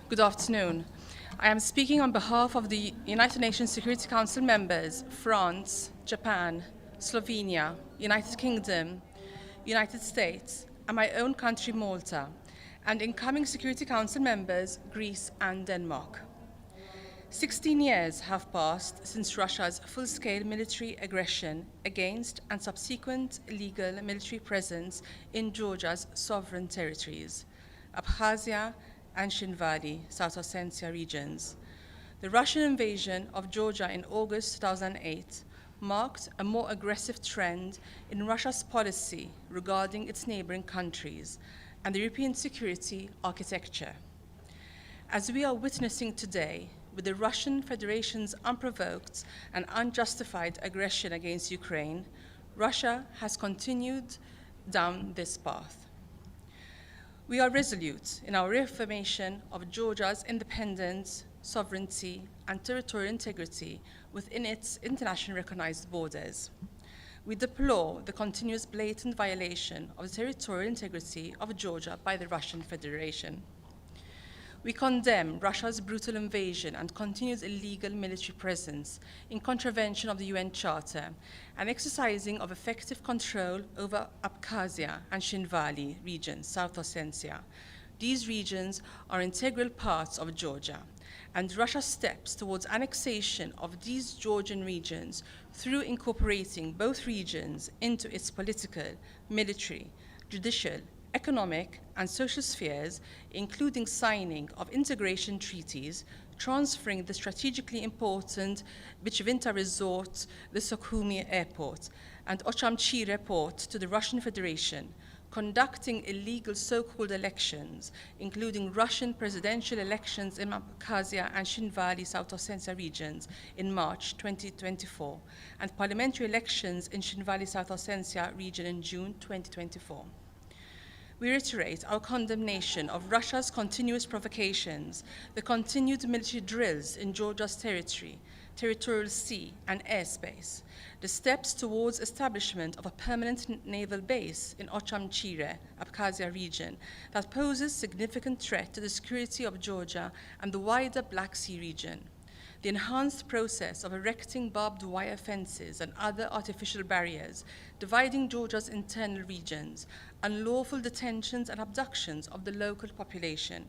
Good afternoon. I am speaking on behalf of the United Nations Security Council members, France, Japan, Slovenia, United Kingdom, United States, and my own country, Malta, and incoming Security Council members, Greece and Denmark. 16 years have passed since Russia's full-scale military aggression against and subsequent illegal military presence in Georgia's sovereign territories, Abkhazia and Shinvali, South Ossetia regions. The Russian invasion of Georgia in August 2008 marked a more aggressive trend in Russia's policy regarding its neighboring countries and the European security architecture. As we are witnessing today, with the Russian Federation's unprovoked and unjustified aggression against Ukraine, Russia has continued down this path. We are resolute in our reaffirmation of Georgia's independence, sovereignty, and territorial integrity within its internationally recognized borders. We deplore the continuous blatant violation of the territorial integrity of Georgia by the Russian Federation. We condemn Russia's brutal invasion and continued illegal military presence in contravention of the UN Charter and exercising of effective control over Abkhazia and Shinvali regions, South Ossetia. These regions are integral parts of Georgia, and Russia's steps towards annexation of these Georgian regions through incorporating both regions into its political, military, judicial, economic and social spheres, including signing of integration treaties, transferring the strategically important Bichivinta Resort, the Sukhumi Airport, and Ochamchire Port to the Russian Federation, conducting illegal so-called elections, including Russian presidential elections in Abkhazia and Shinvali, South Ossetia regions in March 2024, and parliamentary elections in Shinvali, South Ossetia region in June 2024. We reiterate our condemnation of Russia's continuous provocations, the continued military drills in Georgia's territorial sea and airspace, the steps towards establishment of a permanent naval base in Ochamchire, Abkhazia region, that poses significant threat to the security of Georgia and the wider Black Sea region, the enhanced process of erecting barbed wire fences and other artificial barriers dividing Georgia's internal regions, unlawful detentions and abductions of the local population,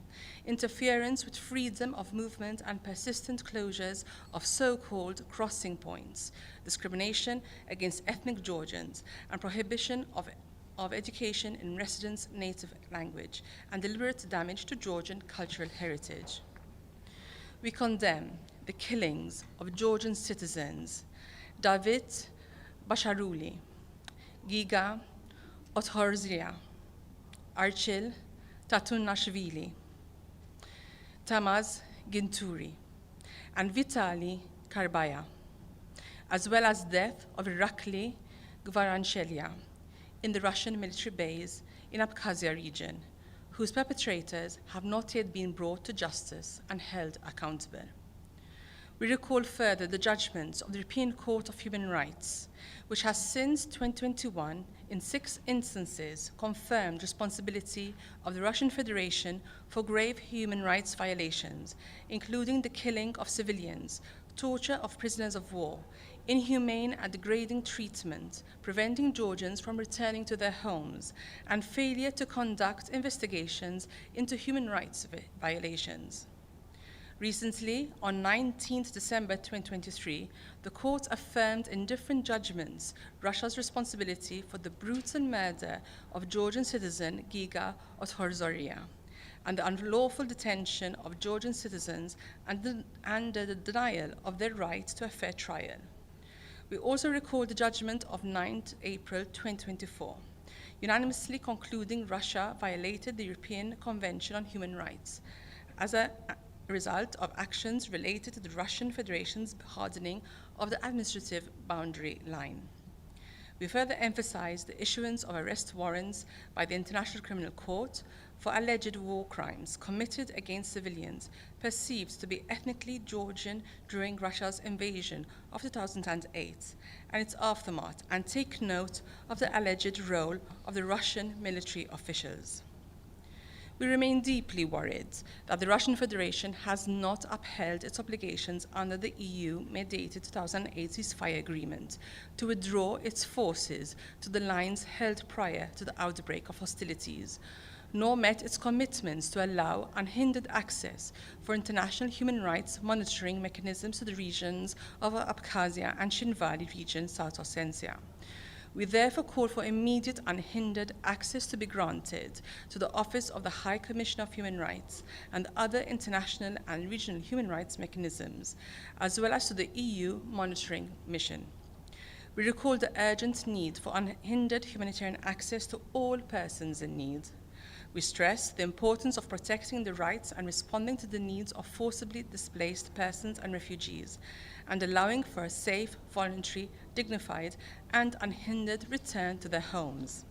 interference with freedom of movement and persistent closures of so-called crossing points, discrimination against ethnic Georgians, and prohibition of education in residents' native language, and deliberate damage to Georgian cultural heritage. We condemn the killings of Georgian citizens David Basharuli, Giga Othorzia, Archil Tatunashvili, Tamaz Ginturi, and Vitali Karbaya, as well as death of Irakli Gvaranchelia in the Russian military base in Abkhazia region, whose perpetrators have not yet been brought to justice and held accountable. We recall further the judgments of the European Court of Human Rights, which has since 2021, in 6 instances, confirmed responsibility of the Russian Federation for grave human rights violations, including the killing of civilians, torture of prisoners of war, inhumane and degrading treatment, preventing Georgians from returning to their homes, and failure to conduct investigations into human rights violations. Recently, on 19 December 2023, the court affirmed in different judgments Russia's responsibility for the brutal murder of Georgian citizen Giga Othorzia and the unlawful detention of Georgian citizens and the denial of their right to a fair trial. We also recall the judgment of 9 April 2024, unanimously concluding Russia violated the European Convention on Human Rights as a result of actions related to the Russian Federation's hardening of the administrative boundary line. We further emphasize the issuance of arrest warrants by the International Criminal Court for alleged war crimes committed against civilians perceived to be ethnically Georgian during Russia's invasion of 2008 and its aftermath, and take note of the alleged role of the Russian military officials. We remain deeply worried that the Russian Federation has not upheld its obligations under the EU-mediated 2008 ceasefire agreement to withdraw its forces to the lines held prior to the outbreak of hostilities, nor met its commitments to allow unhindered access for international human rights monitoring mechanisms to the regions of Abkhazia and Shinvali region, South Ossetia. We therefore call for immediate unhindered access to be granted to the Office of the High Commissioner of Human Rights and other international and regional human rights mechanisms, as well as to the EU monitoring mission. We recall the urgent need for unhindered humanitarian access to all persons in need. We stress the importance of protecting the rights and responding to the needs of forcibly displaced persons and refugees, and allowing for a safe, voluntary, dignified, and unhindered return to their homes.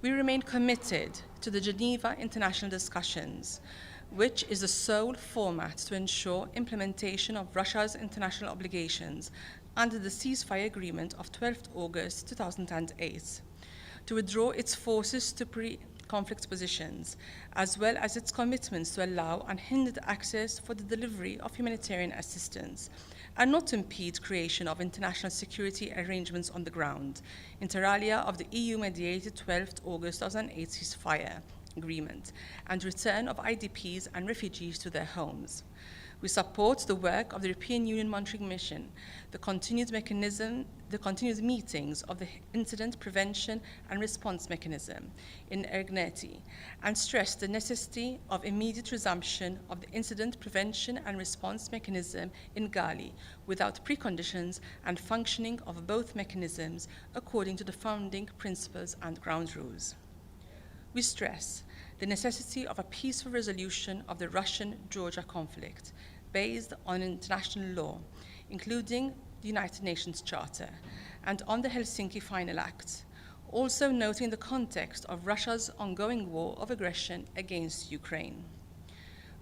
We remain committed to the Geneva International Discussions, which is the sole format to ensure implementation of Russia's international obligations under the ceasefire agreement of 12 August 2008, to withdraw its forces to conflict positions, as well as its commitments to allow unhindered access for the delivery of humanitarian assistance, and not to impede creation of international security arrangements on the ground, inter alia of the EU-mediated 12 August 2008 ceasefire agreement, and return of IDPs and refugees to their homes. We support the work of the European Union Monitoring Mission, the continued meetings of the Incident Prevention and Response Mechanism in Ergneti, and stress the necessity of immediate resumption of the Incident Prevention and Response Mechanism in Gali without preconditions and functioning of both mechanisms according to the founding principles and ground rules. We stress the necessity of a peaceful resolution of the Russian-Georgia conflict based on international law, including the United Nations Charter, and on the Helsinki Final Act, also noting the context of Russia's ongoing war of aggression against Ukraine.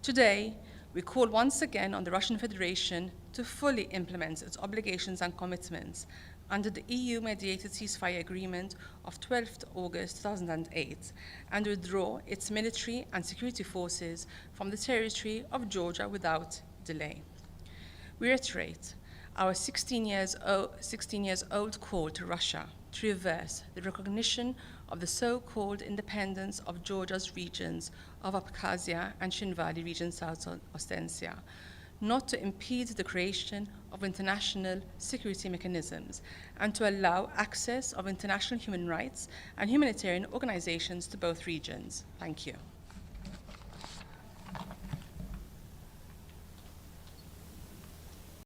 Today, we call once again on the Russian Federation to fully implement its obligations and commitments under the EU-mediated ceasefire agreement of 12 August 2008 and withdraw its military and security forces from the territory of Georgia without delay. We reiterate our 16 years old call to Russia to reverse the recognition of the so-called independence of Georgia's regions of Abkhazia and Shinvali region, South Ossetia, not to impede the creation of international security mechanisms, and to allow access of international human rights and humanitarian organizations to both regions. Thank you.